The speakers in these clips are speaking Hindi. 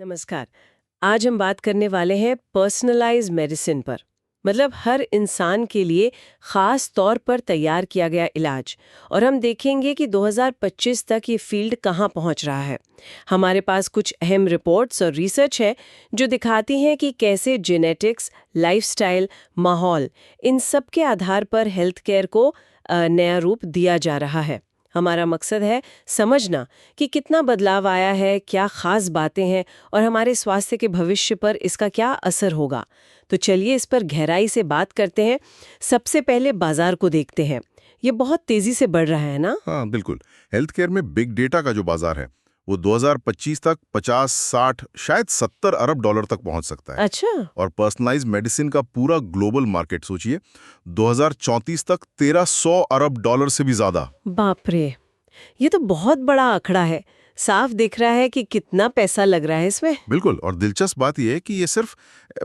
नमस्कार। आज हम बात करने वाले हैं पर्सनलाइज मेडिसिन पर। मतलब हर इंसान के लिए खास तौर पर तैयार किया गया इलाज। और हम देखेंगे कि 2025 तक ये फील्ड कहाँ पहुँच रहा है। हमारे पास कुछ अहम रिपोर्ट्स और रिसर्च है जो दिखाती हैं कि कैसे जेनेटिक्स, लाइफस्टाइल, माहौल, इन सब के आधार पर हेल्थ केयर को नया रूप दिया जा रहा है। हमारा मकसद है समझना कि कितना बदलाव आया है, क्या खास बातें हैं और हमारे स्वास्थ्य के भविष्य पर इसका क्या असर होगा। तो चलिए इस पर गहराई से बात करते हैं। सबसे पहले बाजार को देखते हैं। ये बहुत तेजी से बढ़ रहा है ना? हाँ बिल्कुल। हेल्थ केयर में बिग डेटा का जो बाजार है वो 2025 तक 50-60 शायद 70 अरब डॉलर तक पहुंच सकता है। अच्छा। और पर्सनलाइज्ड मेडिसिन का पूरा ग्लोबल मार्केट सोचिए 2034 तक 1300 अरब डॉलर से भी ज्यादा। बाप रे, ये तो बहुत बड़ा आंकड़ा है। साफ दिख रहा है कि कितना पैसा लग रहा है इसमें। बिल्कुल। और दिलचस्प बात यह है कि ये सिर्फ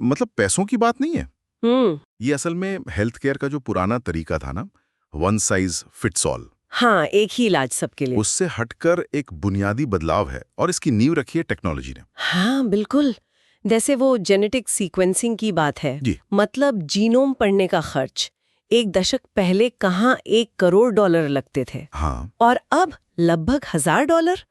मतलब पैसों की बात नहीं है। हम्म। ये असल में हेल्थ केयर का जो पुराना तरीका था ना, वन साइज फिट्स ऑल, हाँ, एक ही इलाज सबके लिए। उससे हटकर एक बुनियादी बदलाव है और इसकी नींव रखी है टेक्नोलॉजी ने। हाँ बिल्कुल। जैसे वो जेनेटिक सीक्वेंसिंग की बात है। जी मतलब जीनोम पढ़ने का खर्च एक दशक पहले कहाँ $1 करोड़ लगते थे हाँ और अब लगभग $1000।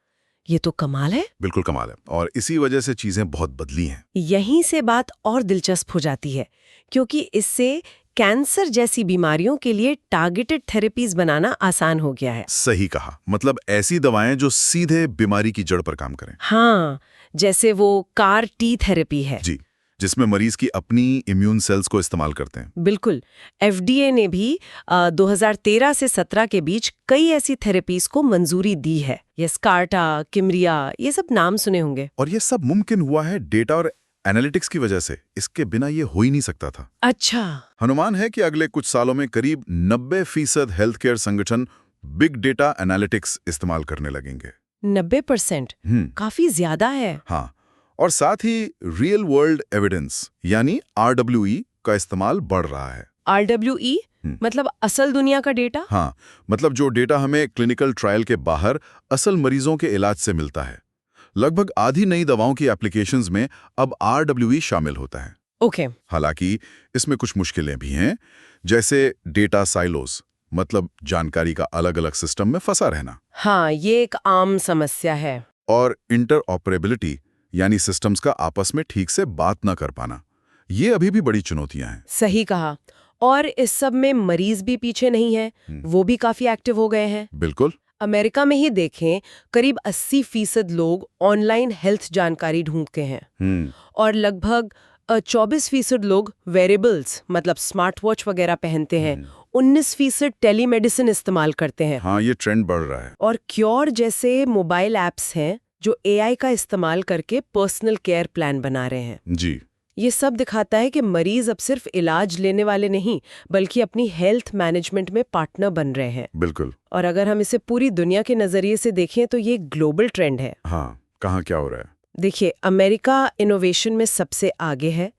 ये तो कमाल है। बिल्कुल कमाल है। और इसी वजह से चीजें बहुत बदली हैं। यहीं से बात और दिलचस्प हो जाती है क्योंकि इससे कैंसर जैसी बीमारियों के लिए टारगेटेड थेरेपीज बनाना आसान हो गया है। सही कहा। मतलब ऐसी दवाएं जो सीधे बीमारी की जड़ पर काम करें। हाँ, जैसे वो कार टी थेरेपी है। जी, जिसमें मरीज की अपनी इम्यून सेल्स को इस्तेमाल करते हैं। बिल्कुल। एफडीए ने भी 2013 से 17 के बीच कई ऐसी थेरेपीज को मंजूरी दी है। ये स्कार्टा, किमरिया, ये सब नाम सुने होंगे। और ये सब मुमकिन हुआ है डेटा और एनालिटिक्स की वजह से। इसके बिना ये हो ही नहीं सकता था। अच्छा। अनुमान है कि अगले कुछ सालों में करीब 90% हेल्थ केयर संगठन बिग डेटा एनालिटिक्स इस्तेमाल करने लगेंगे। 90%? काफी ज्यादा है। हाँ, और साथ ही रियल वर्ल्ड एविडेंस यानी RWE का इस्तेमाल बढ़ रहा है। RWE मतलब असल दुनिया का डेटा? हाँ, मतलब जो डेटा हमें क्लिनिकल ट्रायल के बाहर असल मरीजों के इलाज से मिलता है। लगभग आधी नई दवाओं की एप्लीकेशंस में अब RWE शामिल होता है। ओके। हालांकि इसमें कुछ मुश्किलें भी हैं, जैसे डेटा साइलोस, मतलब जानकारी का अलग-अलग सिस्टम में फंसा रहना। हाँ, ये एक आम समस्या है। और इंटरऑपरेबिलिटी यानी सिस्टम्स का आपस में ठीक से बात ना कर पाना, ये अभी भी बड़ी चुनौतियां हैं। सही कहा। और इस सब में मरीज भी पीछे नहीं है, वो भी काफी एक्टिव हो गए हैं। बिल्कुल। अमेरिका में ही देखें, करीब 80% लोग ऑनलाइन हेल्थ जानकारी ढूंढते हैं और लगभग 24% लोग वेरेबल्स मतलब स्मार्ट वॉच वगैरह पहनते हैं। 19% टेलीमेडिसिन इस्तेमाल करते हैं। हाँ, ये ट्रेंड बढ़ रहा है। और क्योर जैसे मोबाइल ऐप्स हैं जो एआई का इस्तेमाल करके पर्सनल केयर प्लान बना रहे हैं। जी। ये सब दिखाता है कि मरीज अब सिर्फ इलाज लेने वाले नहीं बल्कि अपनी हेल्थ मैनेजमेंट में पार्टनर बन रहे हैं। बिल्कुल। और अगर हम इसे पूरी दुनिया के नजरिए से देखें तो ये ग्लोबल ट्रेंड है। हाँ, कहाँ क्या हो रहा है? देखिए, अमेरिका इनोवेशन में सबसे आगे है।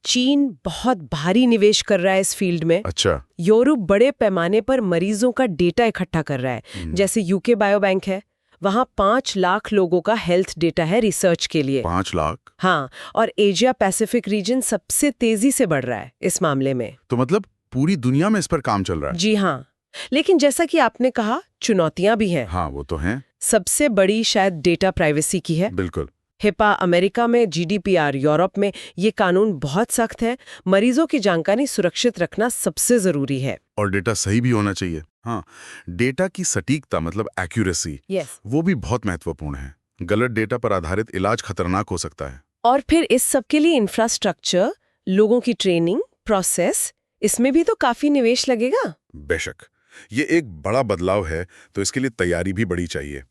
चीन बहुत भारी निवेश कर रहा है इस फील्ड में। अच्छा। यूरोप बड़े पैमाने पर मरीजों का डेटा इकट्ठा कर रहा है। जैसे यूके बायोबैंक है, वहाँ 5 लाख लोगों का हेल्थ डेटा है रिसर्च के लिए। 5 लाख? हाँ, और एशिया पैसिफिक रीजन सबसे तेजी से बढ़ रहा है इस मामले में। तो मतलब पूरी दुनिया में इस पर काम चल रहा है? जी हाँ, लेकिन जैसा कि आपने कहा, चुनौतियां भी हैं। हाँ, वो तो हैं। सबसे बड़ी शायद डेटा प्राइवेसी की है। बिल्कुल। हिपा अमेरिका में, GDPR यूरोप में, ये कानून बहुत सख्त है। मरीजों की जानकारी सुरक्षित रखना सबसे जरूरी है। और डेटा सही भी होना चाहिए। हाँ, डेटा की सटीकता मतलब एक्यूरेसी, वो भी बहुत महत्वपूर्ण है। गलत डेटा पर आधारित इलाज खतरनाक हो सकता है। और फिर इस सब के लिए इंफ्रास्ट्रक्चर, लोगों की ट्रेनिंग, प्रोसेस, इसमें भी तो काफी निवेश लगेगा। बेशक, ये एक बड़ा बदलाव है, तो इसके लिए तैयारी भी बड़ी चाहिए।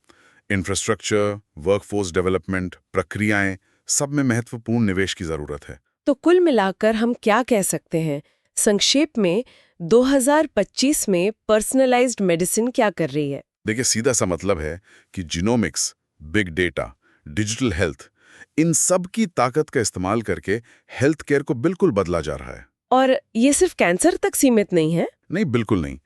इंफ्रास्ट्रक्चर, वर्कफोर्स डेवलपमेंट, प्रक्रियाएं, सब में महत्वपूर्ण निवेश की जरूरत है। तो कुल मिलाकर हम क्या कह सकते हैं? संक्षेप में 2025 में पर्सनलाइज्ड मेडिसिन क्या कर रही है? देखिए, सीधा सा मतलब है कि genomics, big data, digital health, इन सब की ताकत का इस्तेमाल करके हेल्थ केयर को बिल्कुल बदला जा रहा है। और ये सिर्फ कैंसर तक सीमित नहीं है? नहीं, बिल्कुल नहीं।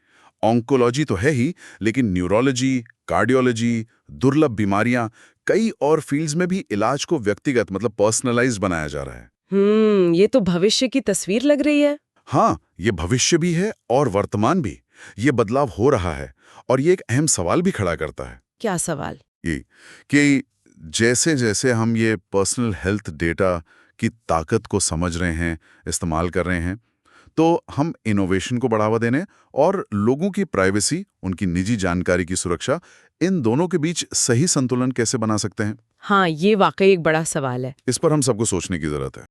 ऑन्कोलॉजी तो है ही, लेकिन न्यूरोलॉजी, कार्डियोलॉजी, दुर्लभ बीमारियां, कई और फील्ड्स में भी इलाज को व्यक्तिगत मतलब पर्सनलाइज्ड बनाया जा रहा है। ये तो भविष्य की तस्वीर लग रही है। हाँ, ये भविष्य भी है और वर्तमान भी। ये बदलाव हो रहा है और ये एक अहम सवाल भी खड़ा करता है क्या सवाल? ये कि जैसे-जैसे हम ये पर्सनल हेल्थ डेटा की ताकत को समझ रहे हैं, इस्तेमाल कर रहे हैं, तो हम इनोवेशन को बढ़ावा देने और लोगों की प्राइवेसी, उनकी निजी जानकारी की सुरक्षा, इन दोनों के बीच सही संतुलन कैसे बना सकते हैं? हाँ, ये वाकई एक बड़ा सवाल है। इस पर हम सबको सोचने की जरूरत है।